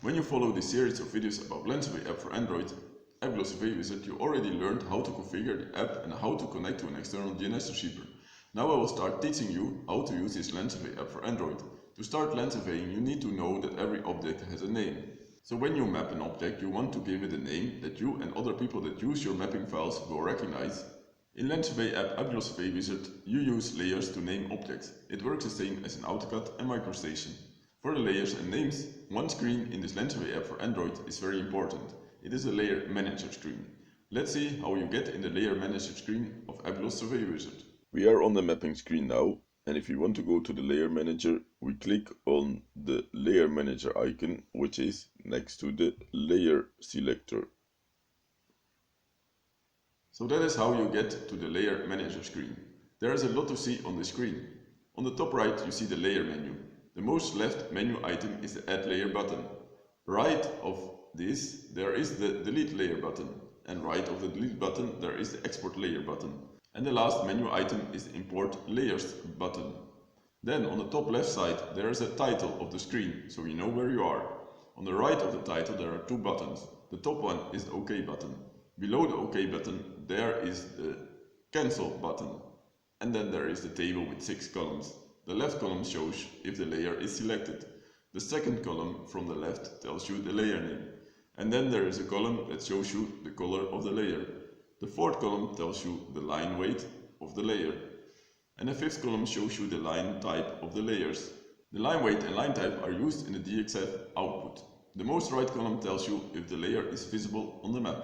When you follow this series of videos about Lens Survey app for Android, Apglos Survey Wizard, you already learned how to configure the app and how to connect to an external DNS receiver. Now I will start teaching you how to use this Lens Survey app for Android. To start lens surveying, you need to know that every object has a name. So when you map an object, you want to give it a name that you and other people that use your mapping files will recognize. In Lens Survey app Apglos Survey Wizard, you use layers to name objects. It works the same as in AutoCAD and Microstation. For the layers and names, one screen in this Lens Survey app for Android is very important. It is a layer manager screen. Let's see how you get in the layer manager screen of Apglos Survey Wizard. We are on the mapping screen now, and if you want to go to the layer manager, we click on the layer manager icon, which is next to the layer selector. So that is how you get to the layer manager screen. There is a lot to see on the screen. On the top right you see the layer menu. The most left menu item is the add layer button. Right of this there is the delete layer button, and right of the delete button there is the export layer button. And the last menu item is the import layers button. Then on the top left side there is a title of the screen, so you know where you are. On the right of the title there are two buttons. The top one is the OK button. Below the OK button there is the cancel button. And then there is the table with 6 columns. The left column shows if the layer is selected. The second column from the left tells you the layer name. And then there is a column that shows you the color of the layer. The fourth column tells you the line weight of the layer. And the fifth column shows you the line type of the layers. The line weight and line type are used in the DXF output. The most right column tells you if the layer is visible on the map.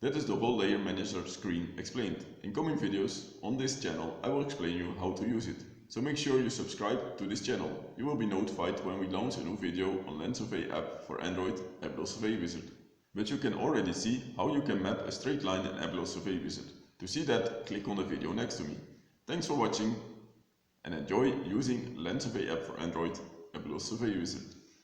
That is the whole layer manager screen explained. In coming videos on this channel I will explain you how to use it. So make sure you subscribe to this channel. You will be notified when we launch a new video on Lens Survey app for Android, Apglos Survey Wizard. But you can already see how you can map a straight line in Apglos Survey Wizard. To see that, click on the video next to me. Thanks for watching and enjoy using Lens Survey app for Android, Apglos Survey Wizard.